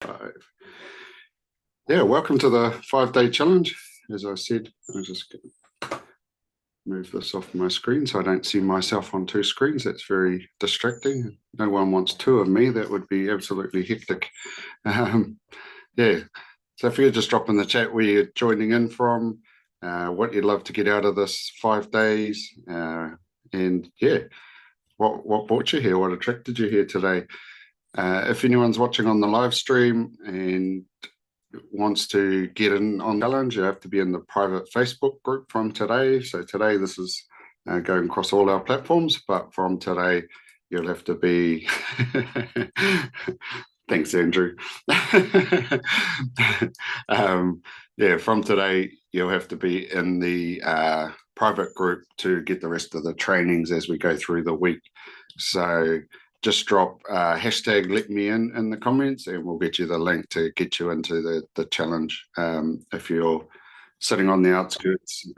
Five. Yeah, welcome to the 5-day challenge. As I said, I'll just move this off my screen so I don't see myself on two screens. That's very distracting. No one wants two of me. That would be absolutely hectic. Yeah, so if you could just drop in the chat where you're joining in from, what you'd love to get out of this 5 days, and yeah, what brought you here, what attracted you here today. If anyone's watching on the live stream and wants to get in on the challenge, you have to be in the private Facebook group from today. So today this is going across all our platforms, but from today you'll have to be thanks, Andrew. Yeah, from today you'll have to be in the private group to get the rest of the trainings as we go through the week. So just drop hashtag let me in the comments and we'll get you the link to get you into the challenge. If you're sitting on the outskirts,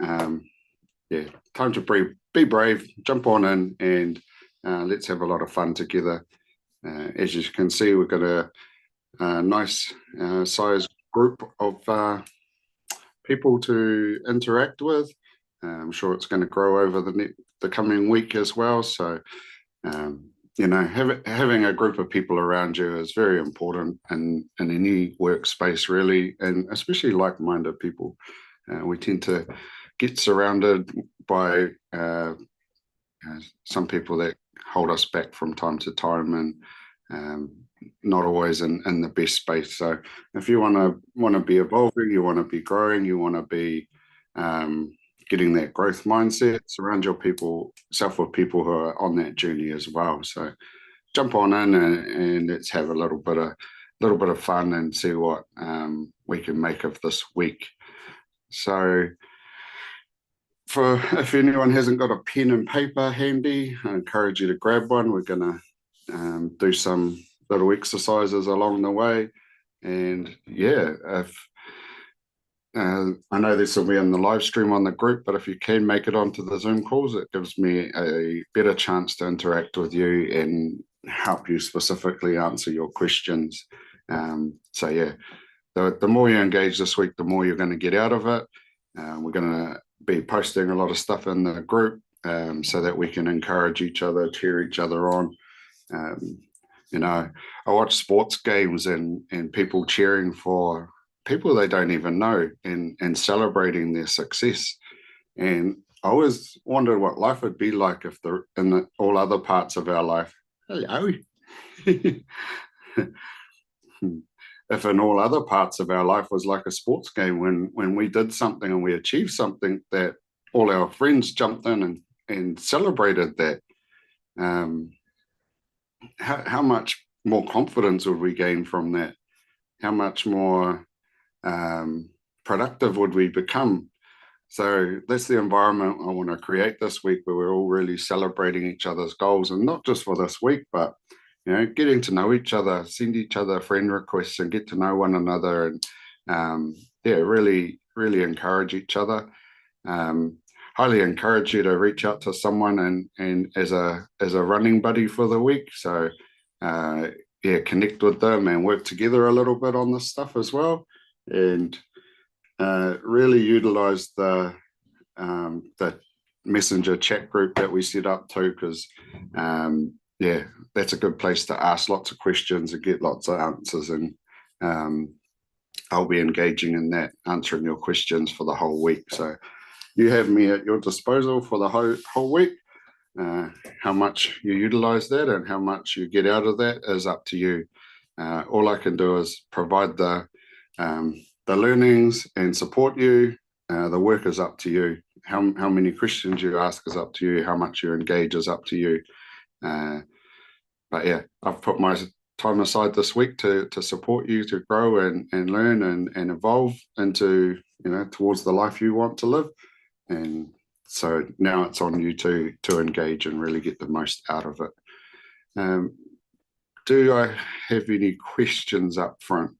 yeah, time to be brave, jump on in, and let's have a lot of fun together. As you can see, we've got a nice size group of people to interact with. I'm sure it's going to grow over the coming week as well. So you know, having a group of people around you is very important in any workspace, really, and especially like-minded people. We tend to get surrounded by some people that hold us back from time to time, and not always in the best space. So if you want to be evolving, you want to be growing, you want to be getting that growth mindset, surround yourself with people who are on that journey as well. So jump on in and let's have a little bit of fun and see what we can make of this week. So if anyone hasn't got a pen and paper handy, I encourage you to grab one. We're going to do some little exercises along the way. And yeah, I know this will be in the live stream on the group, but if you can make it onto the Zoom calls, it gives me a better chance to interact with you and help you specifically answer your questions. So yeah, the more you engage this week, the more you're going to get out of it. We're going to be posting a lot of stuff in the group so that we can encourage each other, cheer each other on. You know, I watch sports games and people cheering for people they don't even know and celebrating their success. And I always wondered what life would be like if all other parts of our life, hello, if in all other parts of our life was like a sports game when we did something and we achieved something that all our friends jumped in and celebrated that. How much more confidence would we gain from that? How much more productive would we become? So that's the environment I want to create this week, where we're all really celebrating each other's goals, and not just for this week, but you know, getting to know each other, send each other friend requests, and get to know one another, and yeah, really, really encourage each other. Highly encourage you to reach out to someone and as a running buddy for the week. So yeah, connect with them and work together a little bit on this stuff as well, and really utilize the messenger chat group that we set up too, because yeah, that's a good place to ask lots of questions and get lots of answers, and I'll be engaging in that, answering your questions for the whole week. So you have me at your disposal for the whole week. How much you utilize that and how much you get out of that is up to you. All I can do is provide the learnings and support you. The work is up to you. How many questions you ask is up to you. How much you engage is up to you. But yeah, I've put my time aside this week to support you to grow and learn and evolve into, you know, towards the life you want to live. And so now it's on you to engage and really get the most out of it. Do I have any questions up front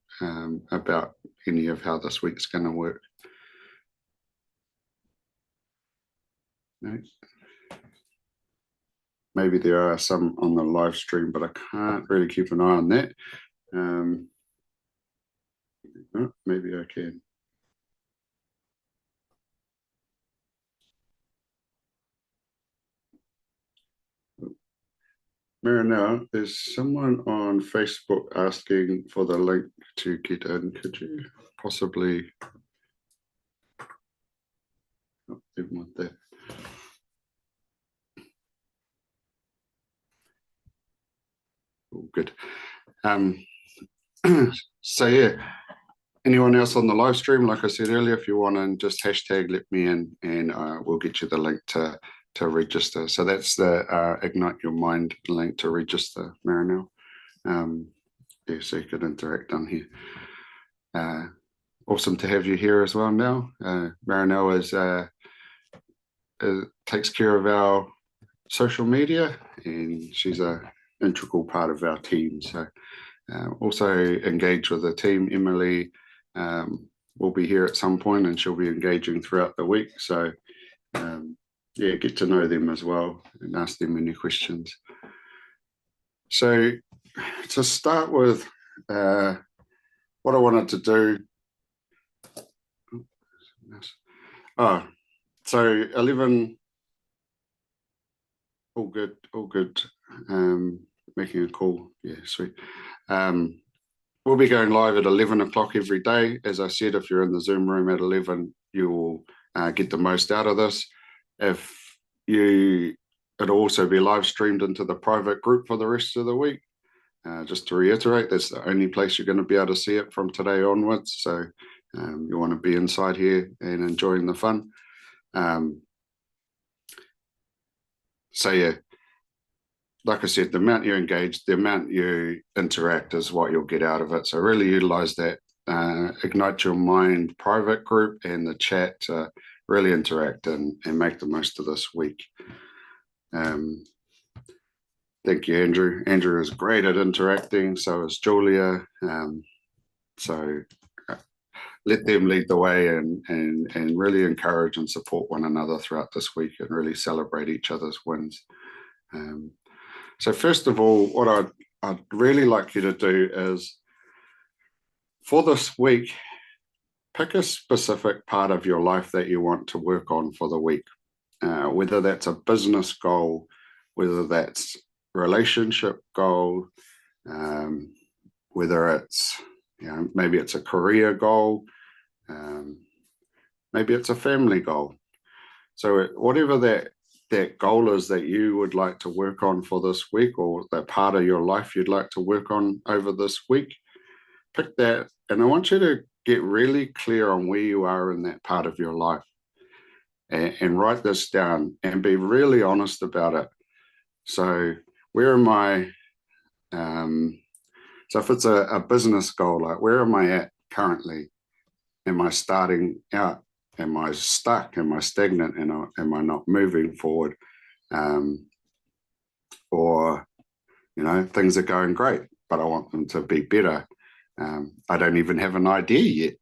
about any of how this week's going to work? No? Maybe there are some on the live stream, but I can't really keep an eye on that. Oh, maybe I can. Marinelle, there's someone on Facebook asking for the link to get in. Could you possibly even with that? All good. So yeah, anyone else on the live stream, like I said earlier, if you want to just hashtag let me in, and we'll get you the link to register. So that's the Ignite Your Mind link to register, Marinelle. Yeah, so you could interact on here. Awesome to have you here as well now. Marinelle takes care of our social media, and she's an integral part of our team. So also engage with the team. Emily will be here at some point, and she'll be engaging throughout the week. So yeah, get to know them as well and ask them any questions. So to start with, what I wanted to do. Oh, so 11. All good, all good. Making a call. Yeah, sweet. We'll be going live at 11 o'clock every day. As I said, if you're in the Zoom room at 11, you will get the most out of this. It'll also be live streamed into the private group for the rest of the week. Just to reiterate, that's the only place you're going to be able to see it from today onwards. So you want to be inside here and enjoying the fun. So yeah, like I said, the amount you engage, the amount you interact is what you'll get out of it. So really utilize that Ignite Your Mind private group and the chat to really interact and make the most of this week. Thank you, Andrew. Andrew is great at interacting, so is Julia. So let them lead the way and really encourage and support one another throughout this week and really celebrate each other's wins. So first of all, what I'd really like you to do is, for this week, pick a specific part of your life that you want to work on for the week, whether that's a business goal, whether that's a relationship goal, whether it's, maybe it's a career goal, maybe it's a family goal. So whatever that goal is that you would like to work on for this week, or that part of your life you'd like to work on over this week, pick that. And I want you to get really clear on where you are in that part of your life, and write this down and be really honest about it. So where am I? So if it's a business goal, like where am I at currently? Am I starting out? Am I stuck? Am I stagnant? And am I not moving forward? Or, things are going great, but I want them to be better. I don't even have an idea yet.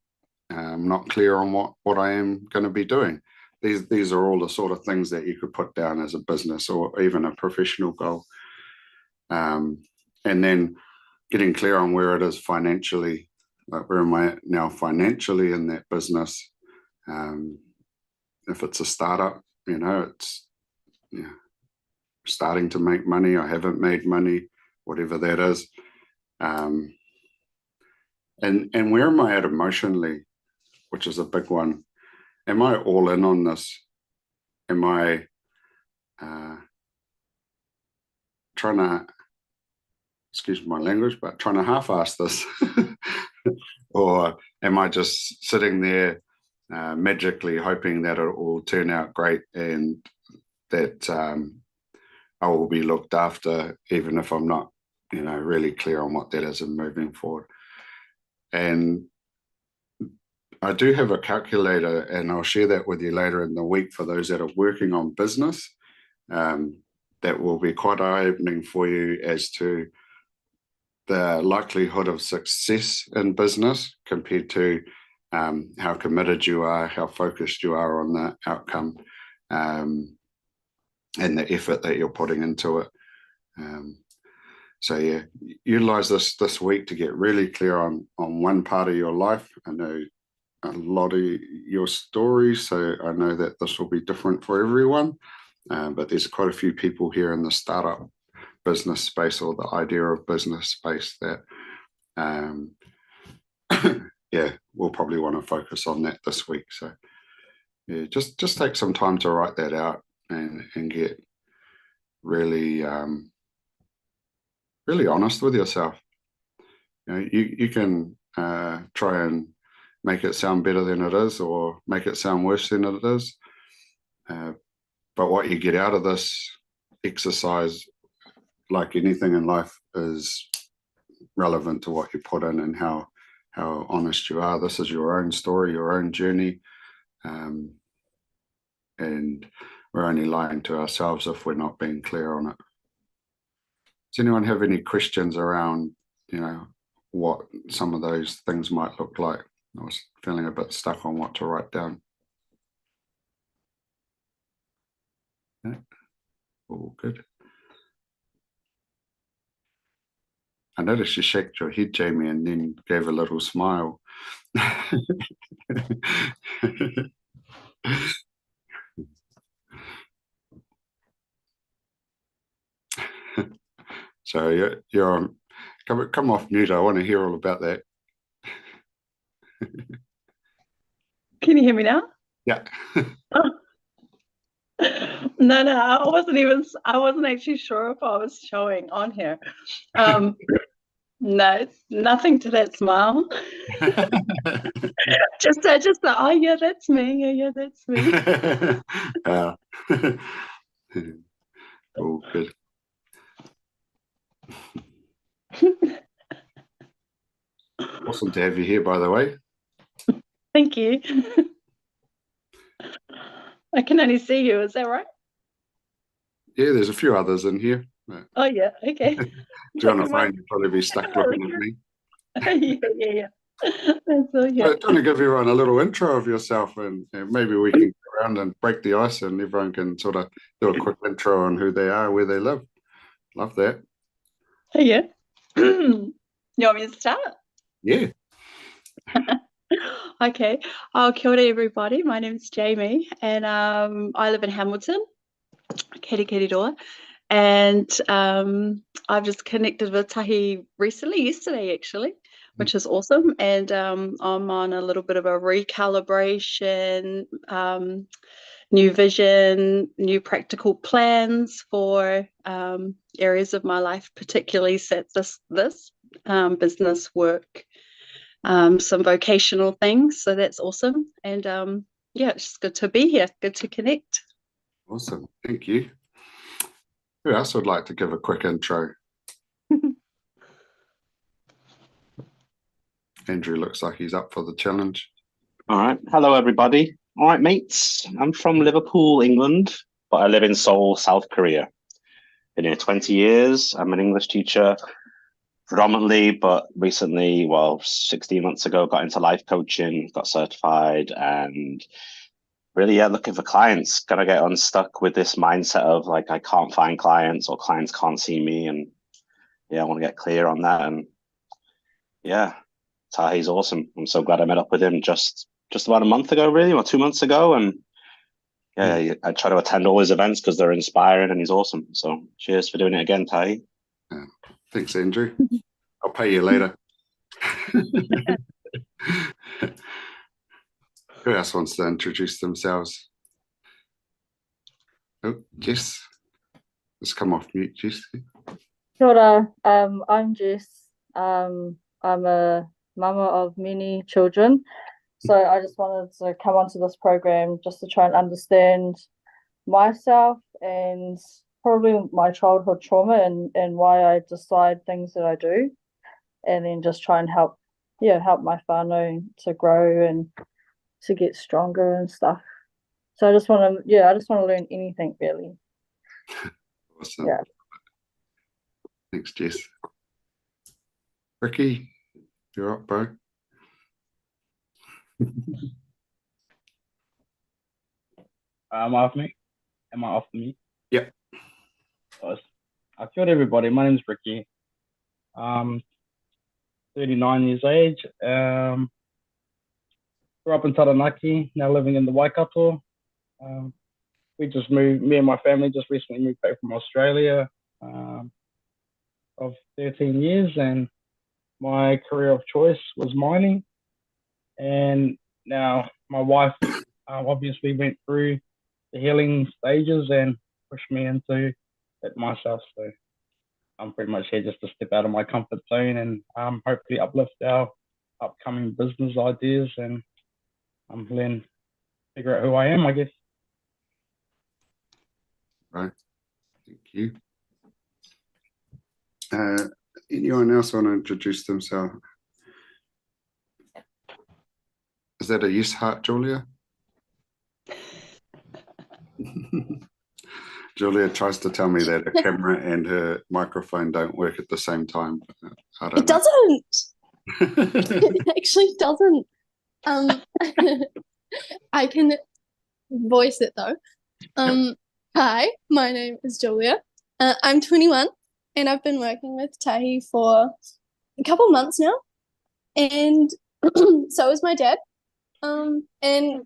I'm not clear on what I am going to be doing. These are all the sort of things that you could put down as a business or even a professional goal. And then getting clear on where it is financially, like where am I now financially in that business? If it's a startup, it's starting to make money. I haven't made money, whatever that is. And where am I at emotionally, which is a big one. Am I all in on this? Am I trying to, excuse my language, but trying to half-ass this? Or am I just sitting there magically hoping that it will turn out great and that I will be looked after, even if I'm not, really clear on what that is and moving forward? And I do have a calculator, and I'll share that with you later in the week for those that are working on business. That will be quite eye-opening for you as to the likelihood of success in business compared to how committed you are, how focused you are on the outcome, and the effort that you're putting into it. So yeah, utilize this week to get really clear on one part of your life. I know a lot of your stories, so I know that this will be different for everyone. But there's quite a few people here in the startup business space or the idea of business space that yeah, we'll probably want to focus on that this week. So yeah, just take some time to write that out and get really really honest with yourself. You know, you can try and make it sound better than it is, or make it sound worse than it is. But what you get out of this exercise, like anything in life, is relevant to what you put in and how honest you are. This is your own story, your own journey, and we're only lying to ourselves if we're not being clear on it. Does anyone have any questions around, what some of those things might look like? I was feeling a bit stuck on what to write down. Yeah. All good. I noticed you shaked your head, Jamie, and then gave a little smile. So you're on. Come off mute. I want to hear all about that. Can you hear me now? Yeah. Oh. No, I wasn't actually sure if I was showing on here. No, it's nothing to that smile. just oh yeah, that's me. Yeah, that's me. All good. Awesome to have you here, by the way. Thank you. I can only see you, is that right? Yeah, there's a few others in here. Oh yeah, okay. Do you want to find you'd probably be stuck looking at me? Yeah. That's all, yeah. Trying to give everyone a little intro of yourself, and maybe we can go around and break the ice, and everyone can sort of do a quick intro on who they are, where they live. Love that. Yeah. You want me to start? Yeah. Okay. Kia ora, everybody. My name's Jamie, and I live in Hamilton, Kirikiriroa, and I've just connected with Tahi recently, yesterday actually, which is awesome. And I'm on a little bit of a recalibration, new vision, new practical plans for areas of my life, particularly this business work, some vocational things. So that's awesome. And yeah, it's just good to be here. Good to connect. Awesome. Thank you. Who else would like to give a quick intro? Andrew looks like he's up for the challenge. All right. Hello, everybody. All right, mates. I'm from Liverpool, England, but I live in Seoul, South Korea. Been here 20 years. I'm an English teacher predominantly, but recently, 16 months ago, got into life coaching, got certified, and really, looking for clients. Gotta get unstuck with this mindset of like, I can't find clients or clients can't see me. And I want to get clear on that. And Tahi's awesome. I'm so glad I met up with him just about a month ago, really, or 2 months ago. And I try to attend all his events because they're inspiring and he's awesome. So cheers for doing it again, Tahi. Thanks, Andrew. I'll pay you later. Who else wants to introduce themselves? Oh, Jess. Let's come off mute, Jess. Kia ora. I'm Jess. I'm a mama of many children. So I just wanted to come onto this program just to try and understand myself and probably my childhood trauma and why I decide things that I do, and then just try and help my whānau to grow and to get stronger and stuff. So I just want to learn anything really. Awesome. Yeah. Thanks, Jess. Ricky, you're up, bro. Am I off me? Am I off me? Yeah. Kia ora, everybody. My name is Ricky. Um, 39 years age. Grew up in Taranaki, now living in the Waikato. We just moved, me and my family just recently moved back from Australia of 13 years, and my career of choice was mining. And now my wife obviously went through the healing stages and pushed me into it myself. So I'm pretty much here just to step out of my comfort zone and hopefully uplift our upcoming business ideas and then figure out who I am, I guess. Right. Thank you. Anyone else want to introduce themselves? Is that a yes heart, Julia? Julia tries to tell me that her camera and her microphone don't work at the same time. I don't It know. doesn't. It actually doesn't. I can voice it though. Hi, my name is Julia. I'm 21 and I've been working with Tahi for a couple months now. And so is my dad. And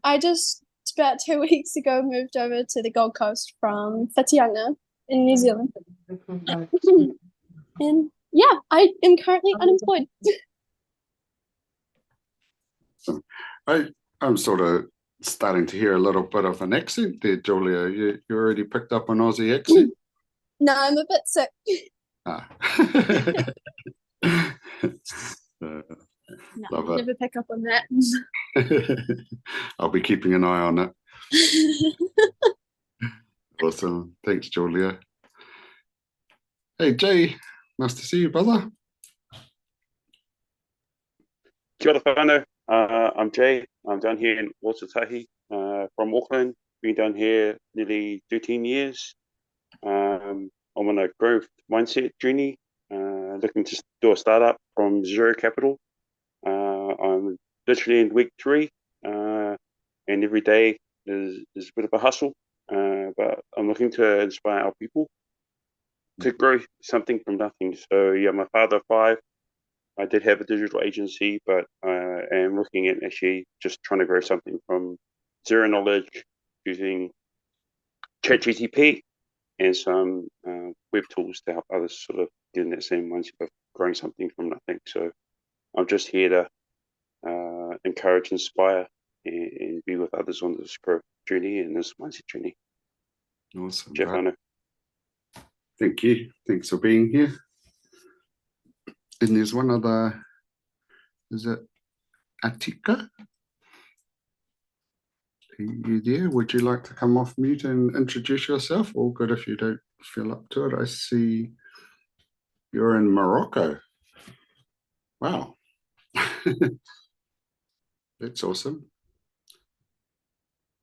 I just about 2 weeks ago moved over to the Gold Coast from Whitianga in New Zealand. And yeah, I am currently unemployed. I'm sort of starting to hear a little bit of an accent there, Julia. You already picked up an Aussie accent? No, I'm a bit sick. Ah. No, Love it. never pick up on that. I'll be keeping an eye on it. Awesome. Thanks, Julia. Hey, Jay. Nice to see you, brother. Kia ora whanau. I'm Jay. I'm down here in Otatahi from Auckland. Been down here nearly 13 years. I'm on a growth mindset journey, looking to do a startup from zero capital. I'm literally in week 3, and every day is a bit of a hustle, but I'm looking to inspire our people to grow something from nothing. So yeah, my father of 5. I did have a digital agency, but I am looking at actually just trying to grow something from zero knowledge using ChatGPT and some web tools to help others sort of get in that same mindset of growing something from nothing. So I'm just here to encourage, inspire, and be with others on this growth journey and this mindset journey. Awesome. Jeff, Right. Thank you. Thanks for being here. And there's one other, is it Atika? Are you there? Would you like to come off mute and introduce yourself? All good if you don't feel up to it. I see you're in Morocco. Wow. That's awesome.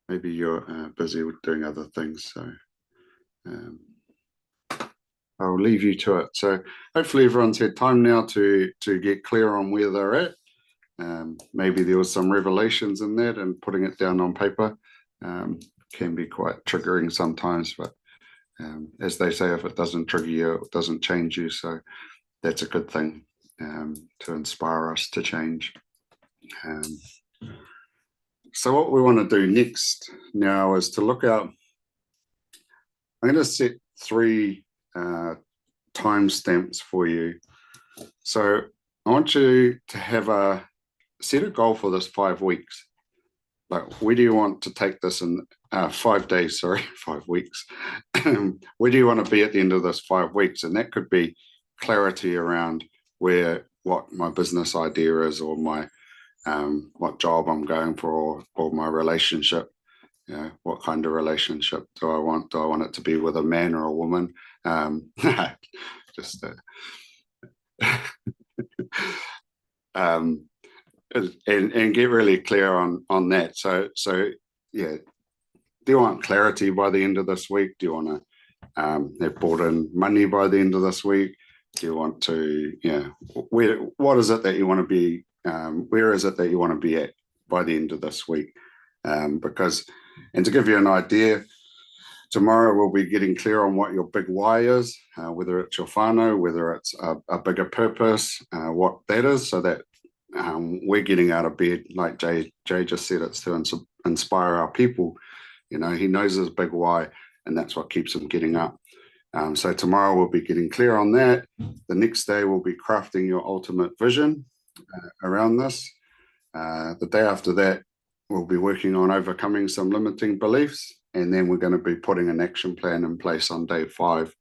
Maybe you're busy with doing other things, so I'll leave you to it. So hopefully everyone's had time now to get clear on where they're at. Maybe there was some revelations in that, and putting it down on paper can be quite triggering sometimes, but as they say, if it doesn't trigger you, it doesn't change you. So that's a good thing to inspire us to change. So what we want to do next now is to look out. I'm going to set 3 timestamps for you. So I want you to set a goal for this 5 weeks. Like, where do you want to take this in 5 days? Sorry, 5 weeks. Where do you want to be at the end of this 5 weeks? And that could be clarity around what my business idea is, or my what job I'm going for, or my relationship. You know, what kind of relationship do I want? Do I want it to be with a man or a woman? Just and get really clear on that. So yeah, do you want clarity by the end of this week? Do you want to have brought in money by the end of this week? Do you want to, what is it that you want to be? Where is it that you want to be at by the end of this week? And to give you an idea, Tomorrow we'll be getting clear on what your big why is, whether it's your whānau, whether it's a bigger purpose, what that is, so that we're getting out of bed, like Jay just said, it's to inspire our people. You know, he knows his big why, and that's what keeps him getting up. So tomorrow we'll be getting clear on that. The next day we'll be crafting your ultimate vision around this. The day after that, we'll be working on overcoming some limiting beliefs, and then we're going to be putting an action plan in place on day 5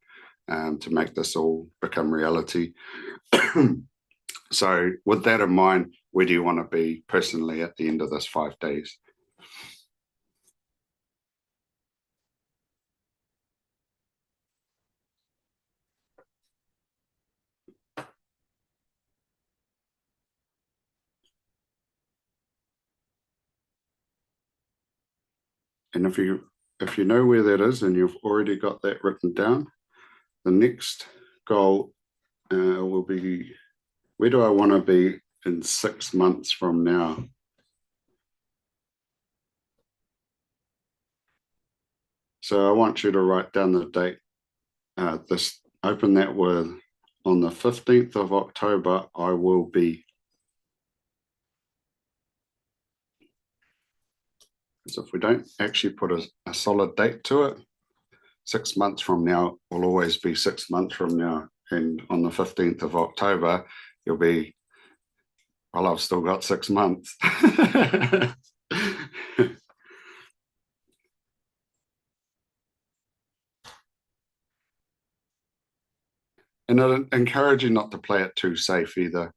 to make this all become reality. So with that in mind, where do you want to be personally at the end of this 5 days? And if you know where that is and you've already got that written down, the next goal will be, where do I want to be in 6 months from now? So I want you to write down the date. Open that with, on the 15th of October, I will be. Because if we don't actually put a solid date to it, 6 months from now will always be 6 months from now. And on the 15th of October, you'll be, well, I've still got 6 months. And I encourage you not to play it too safe either.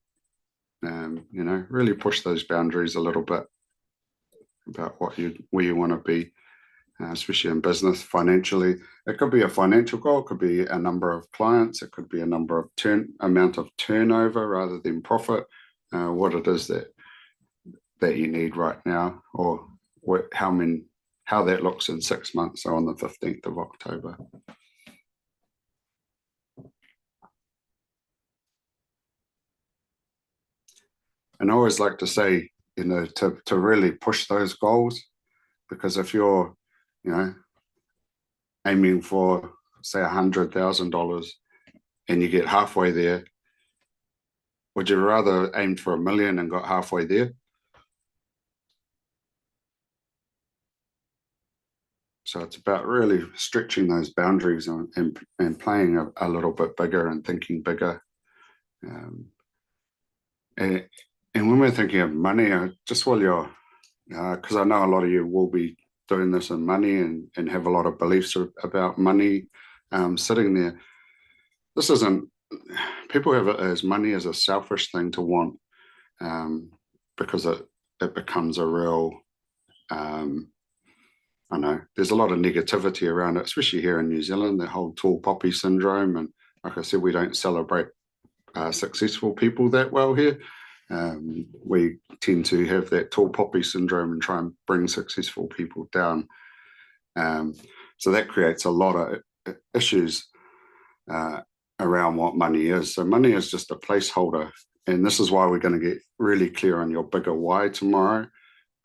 You know, really push those boundaries a little bit about where you want to be, especially in business, financially. It could be a financial goal, it could be a number of clients, it could be a number of amount of turnover rather than profit. What it is that you need right now, or how that looks in 6 months, so on the 15th of October. And I always like to say, you know, to really push those goals, because if you're, you know, aiming for, say, $100,000 and you get halfway there, would you rather aim for $1 million and got halfway there? So it's about really stretching those boundaries and playing a little bit bigger and thinking bigger. And when we're thinking of money, just while you're, because I know a lot of you will be doing this in money and have a lot of beliefs about money sitting there. This isn't, people have it as money as a selfish thing to want, because it becomes a real, I know there's a lot of negativity around it, especially here in New Zealand, the whole tall poppy syndrome. And like I said, we don't celebrate successful people that well here. We tend to have that tall poppy syndrome and try and bring successful people down. So that creates a lot of issues around what money is. So money is just a placeholder. And this is why we're going to get really clear on your bigger why tomorrow,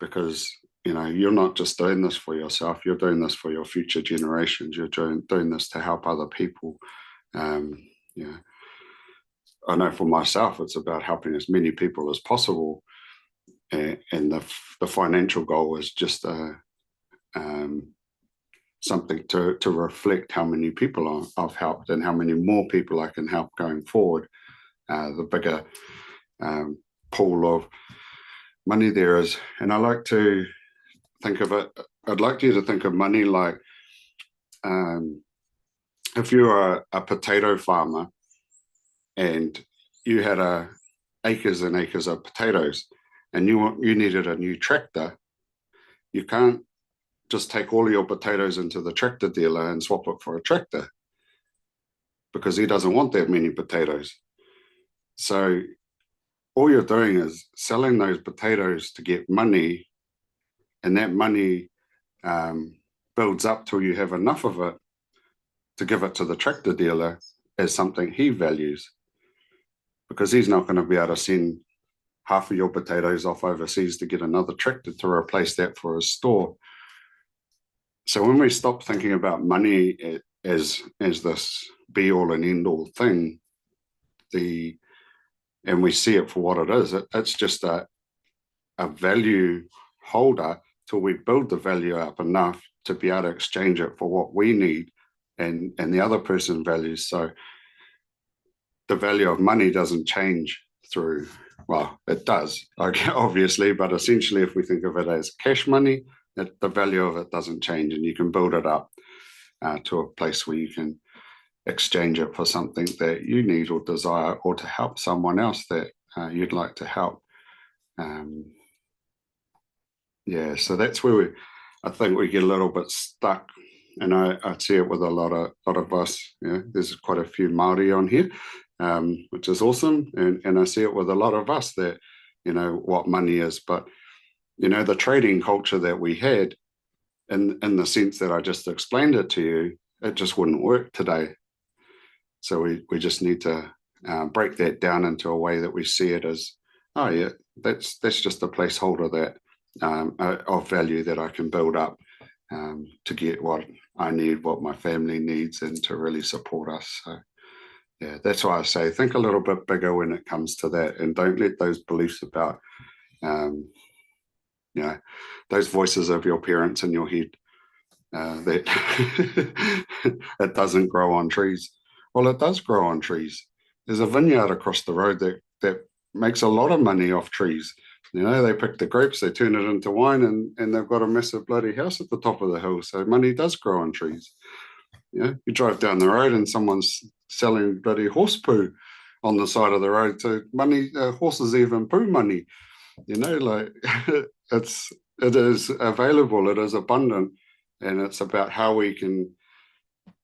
because, you know, you're not just doing this for yourself, you're doing this for your future generations. You're doing this to help other people. Yeah. I know for myself, it's about helping as many people as possible. And the financial goal is just something to reflect how many people I've helped and how many more people I can help going forward. The bigger pool of money there is. And I like to think of it, I'd like you to think of money like, if you're a potato farmer, and you had acres and acres of potatoes, and you needed a new tractor, you can't just take all of your potatoes into the tractor dealer and swap it for a tractor, because he doesn't want that many potatoes. So all you're doing is selling those potatoes to get money, and that money builds up till you have enough of it to give it to the tractor dealer as something he values, because he's not going to be able to send half of your potatoes off overseas to get another tractor to replace that for his store. So when we stop thinking about money as this be all and end all thing, and we see it for what it is, it's just a value holder till we build the value up enough to be able to exchange it for what we need and the other person values. So the value of money doesn't change through, well, it does, obviously, but essentially if we think of it as cash money, the value of it doesn't change, and you can build it up to a place where you can exchange it for something that you need or desire, or to help someone else that you'd like to help. Yeah, so that's where I think we get a little bit stuck, and I see it with a lot of us. There's quite a few Māori on here, which is awesome, and I see it with a lot of us that, what money is. But the trading culture that we had, in the sense that I just explained it to you, it just wouldn't work today. So we just need to break that down into a way that we see it as, oh yeah, that's just a placeholder that of value that I can build up to get what I need, what my family needs, and to really support us. So yeah, that's why I say think a little bit bigger when it comes to that, and don't let those beliefs about those voices of your parents in your head that it doesn't grow on trees. Well, it does grow on trees. There's a vineyard across the road that makes a lot of money off trees. They pick the grapes, they turn it into wine, and they've got a massive bloody house at the top of the hill. So money does grow on trees. You drive down the road and someone's selling bloody horse poo on the side of the road. So money, horses even poo money. It is available, it is abundant, and it's about how we can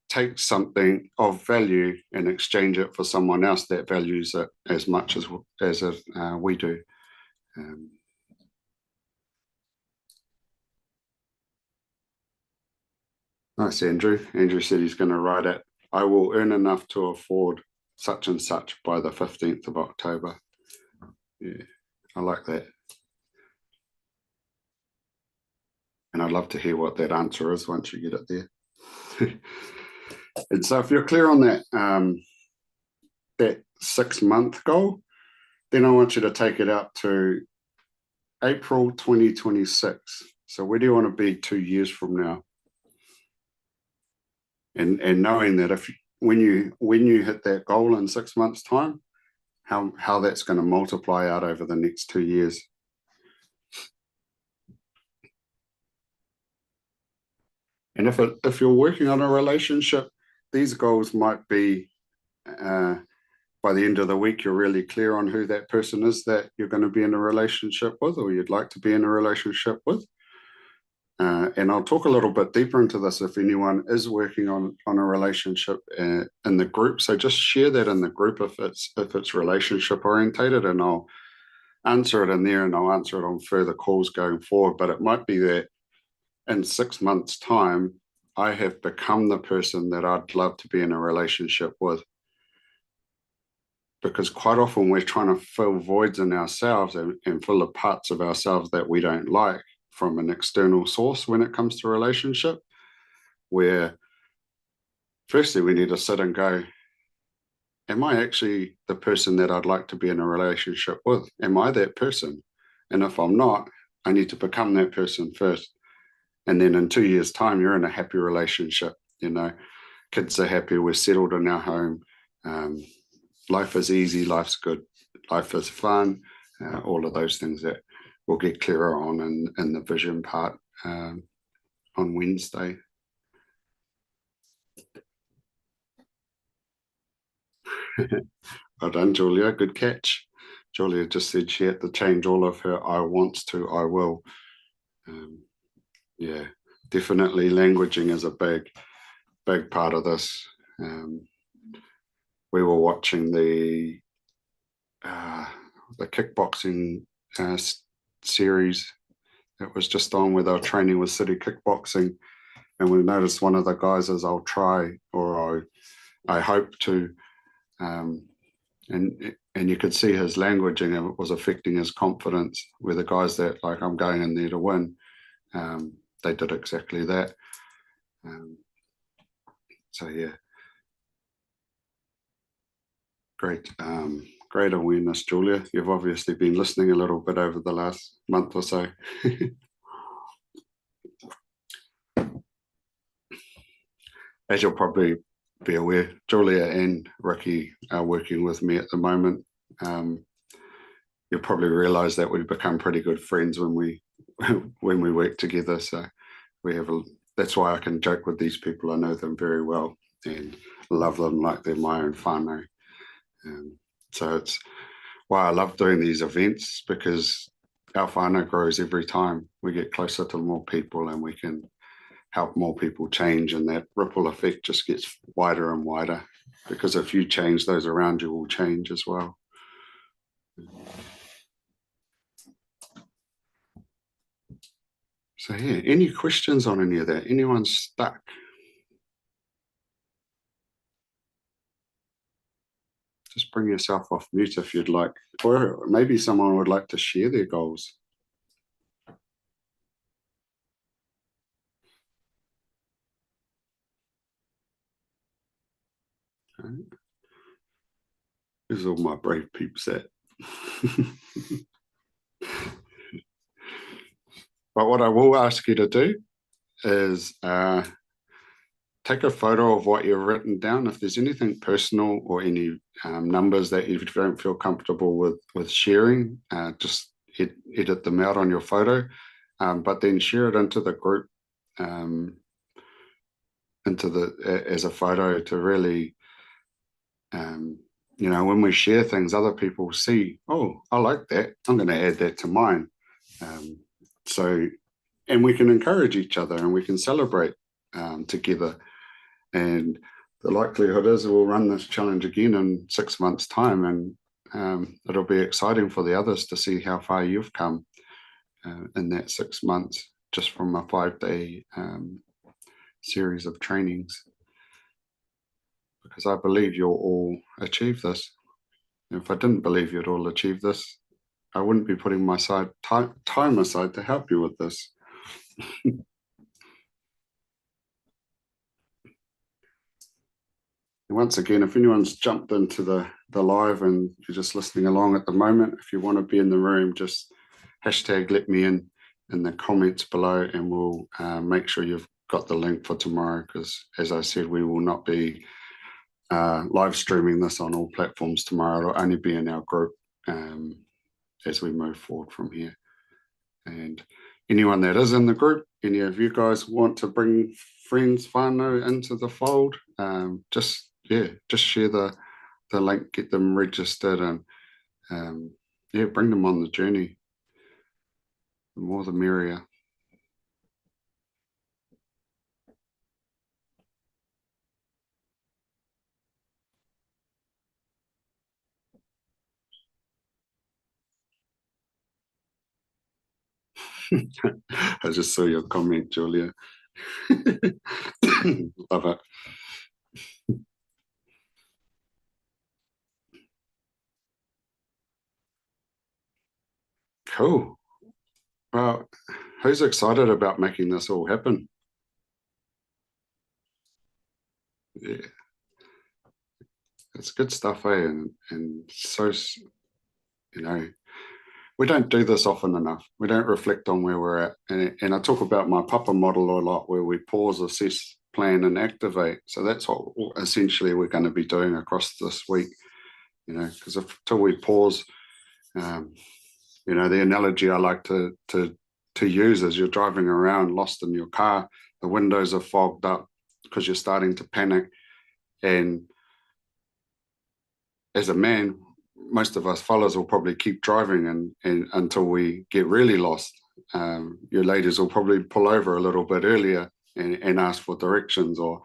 take something of value and exchange it for someone else that values it as much as we do. Nice, Andrew. Andrew said he's going to write it. I will earn enough to afford such and such by the 15th of October. Yeah, I like that. And I'd love to hear what that answer is once you get it there. And so if you're clear on that, that 6-month goal, then I want you to take it out to April 2026. So where do you want to be 2 years from now? And knowing that when you hit that goal in 6 months' time, how that's going to multiply out over the next 2 years. And if you're working on a relationship, these goals might be by the end of the week, you're really clear on who that person is that you're going to be in a relationship with, or you'd like to be in a relationship with. And I'll talk a little bit deeper into this if anyone is working on a relationship in the group. So just share that in the group if it's relationship orientated, and I'll answer it in there, and I'll answer it on further calls going forward. But it might be that in 6 months' time, I have become the person that I'd love to be in a relationship with. Because quite often we're trying to fill voids in ourselves and fill the parts of ourselves that we don't like from an external source when it comes to relationship, where firstly we need to sit and go, am I actually the person that I'd like to be in a relationship with? Am I that person? And if I'm not, I need to become that person first. And then in 2 years' time, you're in a happy relationship. Kids are happy, we're settled in our home. Life is easy, life's good, life is fun, all of those things that we'll get clearer on in the vision part on Wednesday. Well done, Julia, good catch. Julia just said she had to change all of her I wants to I will. Yeah, definitely languaging is a big part of this. We were watching the kickboxing series that was just on, where they were training with City Kickboxing, and we noticed one of the guys is I'll try, or I hope to, and you could see his languaging, and it was affecting his confidence, where the guys that like I'm going in there to win, they did exactly that. So yeah, great, great awareness, Julia. You've obviously been listening a little bit over the last month or so. As you'll probably be aware, Julia and Ricky are working with me at the moment. You'll probably realise that we've become pretty good friends when we when we work together. So we have that's why I can joke with these people. I know them very well and love them like they're my own whānau. So it's why I love doing these events, because our whānau grows every time we get closer to more people and we can help more people change, and that ripple effect just gets wider and wider, because if you change, those around you will change as well. So yeah, any questions on any of that? Anyone stuck? Just bring yourself off mute if you'd like, or maybe someone would like to share their goals. Okay. Here's all my brave peeps at. But what I will ask you to do is take a photo of what you've written down. If there's anything personal or any numbers that you don't feel comfortable with sharing, just edit them out on your photo, but then share it into the group, as a photo to really, you know, when we share things, other people see, oh, I like that, I'm going to add that to mine. So, and we can encourage each other and we can celebrate together. And the likelihood is we'll run this challenge again in 6 months' time, and it'll be exciting for the others to see how far you've come in that 6 months, just from a 5-day series of trainings. Because I believe you'll all achieve this. If I didn't believe you'd all achieve this, I wouldn't be putting my time aside to help you with this. Once again, if anyone's jumped into the live and you're just listening along at the moment, if you want to be in the room, just hashtag let me in the comments below, and we'll make sure you've got the link for tomorrow, because as I said, we will not be live streaming this on all platforms tomorrow. It'll only be in our group as we move forward from here. And anyone that is in the group, any of you guys want to bring friends, whānau into the fold, just share the link, get them registered, and bring them on the journey. The more the merrier. I just saw your comment, Julia. Love it. Cool. Well, who's excited about making this all happen? Yeah. It's good stuff, eh? And so, you know, we don't do this often enough. We don't reflect on where we're at. And I talk about my Papa model a lot, where we pause, assess, plan, and activate. So that's what essentially we're going to be doing across this week, you know, because until we pause, you know, the analogy I like to use is you're driving around lost in your car, the windows are fogged up because you're starting to panic. And as a man, most of us fellas will probably keep driving and until we get really lost. Your ladies will probably pull over a little bit earlier and ask for directions, or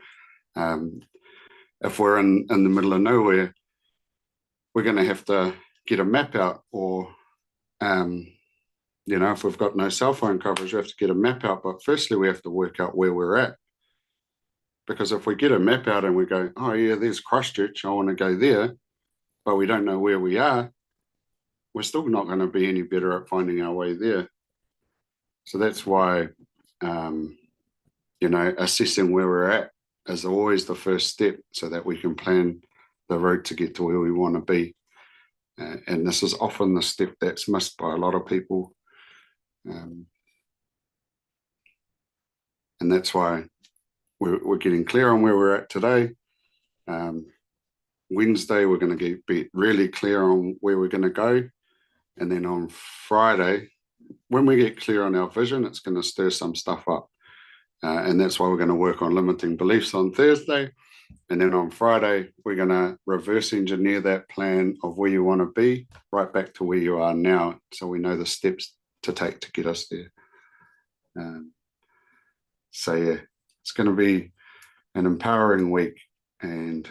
if we're in the middle of nowhere, we're going to have to get a map out, or you know, if we've got no cell phone coverage, we have to get a map out. But firstly, we have to work out where we're at, because if we get a map out and we go, oh yeah, there's Christchurch, I want to go there, but we don't know where we are, we're still not going to be any better at finding our way there. So that's why assessing where we're at is always the first step so that we can plan the road to get to where we want to be. And this is often the step that's missed by a lot of people. And that's why we're getting clear on where we're at today. Wednesday, we're going to be really clear on where we're going to go. And then on Friday, when we get clear on our vision, it's going to stir some stuff up. And that's why we're going to work on limiting beliefs on Thursday. And then on Friday, we're going to reverse engineer that plan of where you want to be right back to where you are now. So we know the steps to take to get us there. So yeah, it's going to be an empowering week. And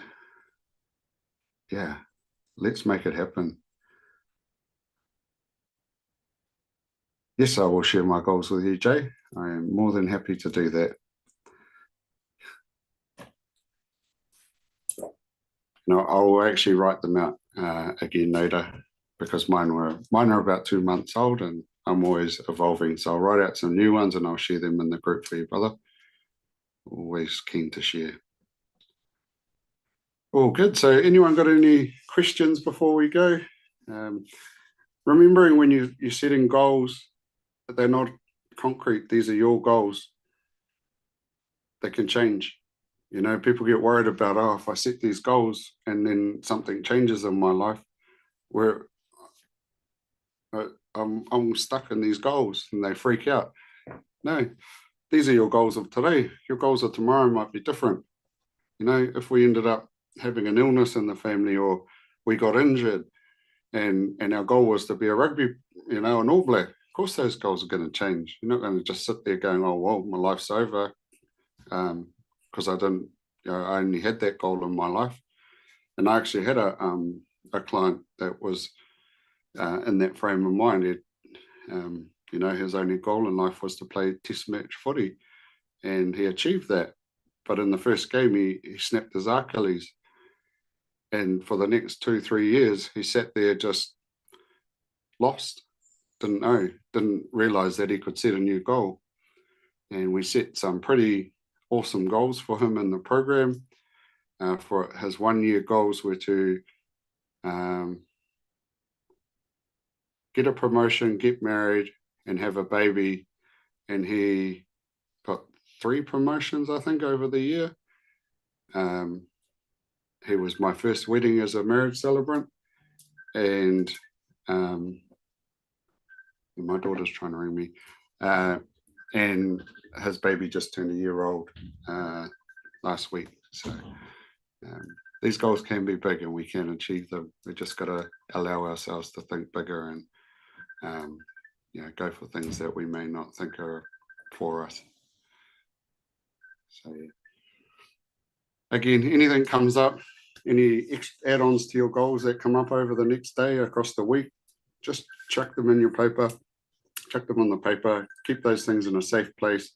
yeah, let's make it happen. Yes, I will share my goals with you, Jay. I am more than happy to do that. No, I will actually write them out again later because mine are about 2 months old and I'm always evolving. So I'll write out some new ones and I'll share them in the group for you, brother. Always keen to share. All good. So anyone got any questions before we go? Remembering when you're setting goals, they're not concrete. These are your goals. They can change. People get worried about, if I set these goals and then something changes in my life where I'm stuck in these goals and they freak out. No, these are your goals of today. Your goals of tomorrow might be different. If we ended up having an illness in the family or we got injured and our goal was to be a rugby, an All Black, of course those goals are going to change. You're not going to just sit there going, oh, well, my life's over. Because I didn't, I only had that goal in my life. And I actually had a client that was in that frame of mind. His only goal in life was to play test match footy, and he achieved that. But in the first game, he snapped his Achilles. And for the next 2-3 years, he sat there just lost, didn't realize that he could set a new goal. And we set some pretty awesome goals for him in the program. For his 1 year goals were to get a promotion, get married, and have a baby. And he got 3 promotions, I think, over the year. He was my first wedding as a marriage celebrant. And my daughter's trying to ring me. And his baby just turned 1 year old last week. So these goals can be big and we can achieve them. We just got to allow ourselves to think bigger and go for things that we may not think are for us. So again, anything comes up, any add-ons to your goals that come up over the next day, across the week, just chuck them in your paper, chuck them on the paper, keep those things in a safe place.